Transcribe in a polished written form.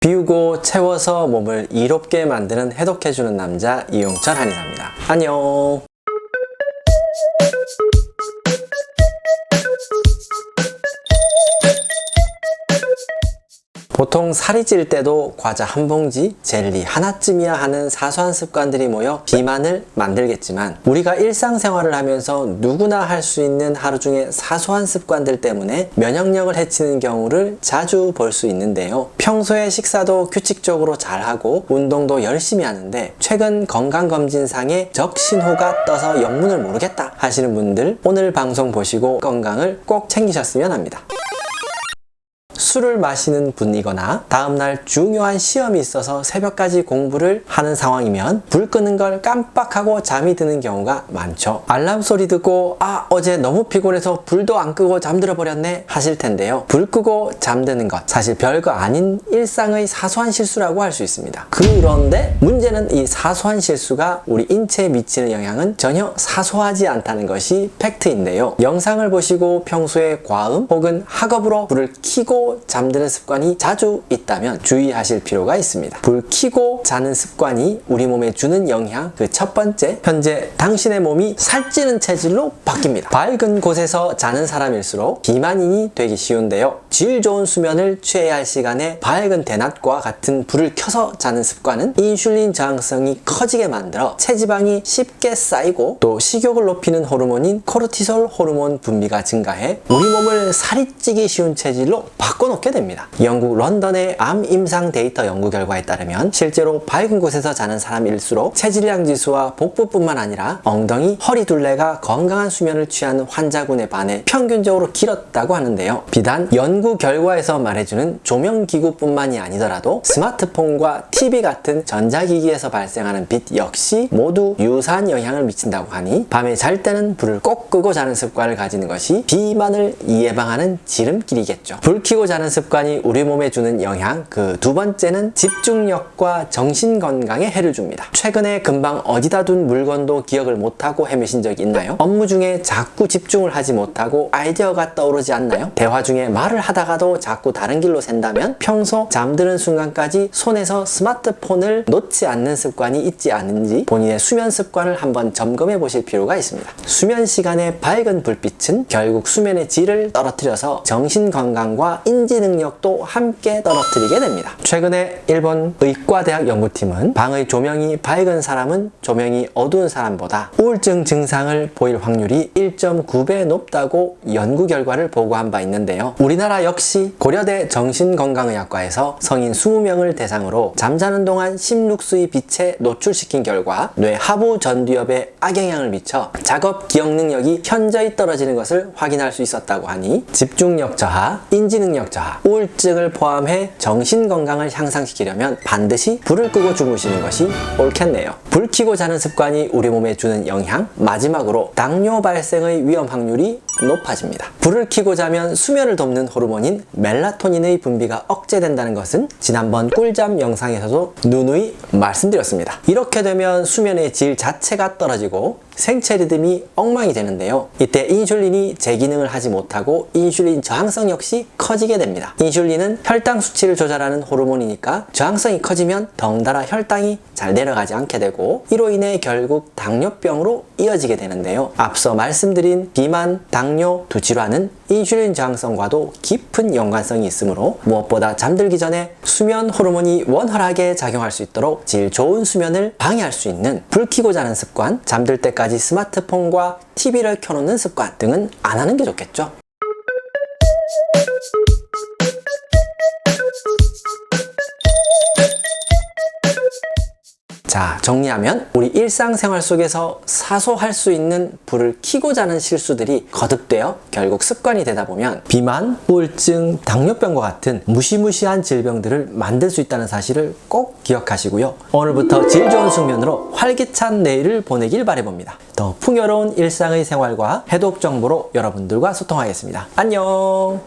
비우고 채워서 몸을 이롭게 만드는 해독해주는 남자 이용철 한의사입니다. 안녕. 보통 살이 찔 때도 과자 한 봉지, 젤리 하나쯤이야 하는 사소한 습관들이 모여 비만을 만들겠지만, 우리가 일상생활을 하면서 누구나 할 수 있는 하루 중에 사소한 습관들 때문에 면역력을 해치는 경우를 자주 볼 수 있는데요. 평소에 식사도 규칙적으로 잘하고 운동도 열심히 하는데 최근 건강검진상에 적신호가 떠서 영문을 모르겠다 하시는 분들, 오늘 방송 보시고 건강을 꼭 챙기셨으면 합니다. 술을 마시는 분이거나 다음날 중요한 시험이 있어서 새벽까지 공부를 하는 상황이면 불 끄는 걸 깜빡하고 잠이 드는 경우가 많죠. 알람 소리 듣고 어제 너무 피곤해서 불도 안 끄고 잠들어 버렸네 하실 텐데요. 불 끄고 잠드는 것 사실 별거 아닌 일상의 사소한 실수라고 할 수 있습니다. 그런데 문제는 이 사소한 실수가 우리 인체에 미치는 영향은 전혀 사소하지 않다는 것이 팩트인데요. 영상을 보시고 평소에 과음 혹은 학업으로 불을 켜고 잠드는 습관이 자주 있다면 주의하실 필요가 있습니다. 불 켜고 자는 습관이 우리 몸에 주는 영향, 그 첫 번째, 현재 당신의 몸이 살찌는 체질로 바뀝니다. 밝은 곳에서 자는 사람일수록 비만인이 되기 쉬운데요. 질 좋은 수면을 취해야 할 시간에 밝은 대낮과 같은 불을 켜서 자는 습관은 인슐린 저항성이 커지게 만들어 체지방이 쉽게 쌓이고, 또 식욕을 높이는 호르몬인 코르티솔 호르몬 분비가 증가해 우리 몸을 살이 찌기 쉬운 체질로 바꿔놓게 됩니다. 영국 런던의 암 임상 데이터 연구 결과에 따르면 실제로 밝은 곳에서 자는 사람일수록 체질량 지수와 복부뿐만 아니라 엉덩이, 허리 둘레가 건강한 수면을 취하는 환자군에 반해 평균적으로 길었다고 하는데요. 비단 연구 결과에서 말해주는 조명기구뿐만이 아니더라도 스마트폰과 TV 같은 전자기기에서 발생하는 빛 역시 모두 유사한 영향을 미친다고 하니, 밤에 잘 때는 불을 꼭 끄고 자는 습관을 가지는 것이 비만을 예방하는 지름길이겠죠. 불 켜고 자는 습관이 우리 몸에 주는 영향, 그 두 번째는 집중력과 정신건강에 해를 줍니다. 최근에 금방 어디다 둔 물건도 기억을 못하고 헤매신 적이 있나요? 업무 중에 자꾸 집중을 하지 못하고 아이디어가 떠오르지 않나요? 대화 중에 말을 하다가도 자꾸 다른 길로 샌다면 평소 잠드는 순간까지 손에서 스마트폰을 놓지 않는 습관이 있지 않은지 본인의 수면 습관을 한번 점검해 보실 필요가 있습니다. 수면 시간의 밝은 불빛은 결국 수면의 질을 떨어뜨려서 정신건강과 인지 능력도 함께 떨어뜨리게 됩니다. 최근에 일본 의과대학 연구팀은 방의 조명이 밝은 사람은 조명이 어두운 사람보다 우울증 증상을 보일 확률이 1.9배 높다고 연구 결과를 보고한 바 있는데요. 우리나라 역시 고려대 정신건강의학과에서 성인 20명을 대상으로 잠자는 동안 16수의 빛에 노출시킨 결과 뇌 하부 전두엽에 악영향을 미쳐 작업 기억 능력이 현저히 떨어지는 것을 확인할 수 있었다고 하니, 집중력 저하, 인지 능력 저하, 우울증을 포함해 정신건강을 향상시키려면 반드시 불을 끄고 주무시는 것이 옳겠네요. 불 켜고 자는 습관이 우리 몸에 주는 영향, 마지막으로 당뇨 발생의 위험 확률이 높아집니다. 불을 켜고 자면 수면을 돕는 호르몬인 멜라토닌의 분비가 억제된다는 것은 지난번 꿀잠 영상에서도 누누이 말씀드렸습니다. 이렇게 되면 수면의 질 자체가 떨어지고 생체 리듬이 엉망이 되는데요. 이때 인슐린이 제 기능을 하지 못하고 인슐린 저항성 역시 커지게 됩니다. 인슐린은 혈당 수치를 조절하는 호르몬이니까 저항성이 커지면 덩달아 혈당이 잘 내려가지 않게 되고, 이로 인해 결국 당뇨병으로 이어지게 되는데요. 앞서 말씀드린 비만, 당뇨 두 질환은 인슐린 저항성과도 깊은 연관성이 있으므로 무엇보다 잠들기 전에 수면 호르몬이 원활하게 작용할 수 있도록 질 좋은 수면을 방해할 수 있는 불 켜고 자는 습관, 잠들 때까지 스마트폰과 TV를 켜놓는 습관 등은 안 하는 게 좋겠죠. 자, 정리하면 우리 일상생활 속에서 사소할 수 있는 불을 켜고 자는 실수들이 거듭되어 결국 습관이 되다 보면 비만, 우울증, 당뇨병과 같은 무시무시한 질병들을 만들 수 있다는 사실을 꼭 기억하시고요. 오늘부터 질 좋은 숙면으로 활기찬 내일을 보내길 바라봅니다. 더 풍요로운 일상의 생활과 해독 정보로 여러분들과 소통하겠습니다. 안녕!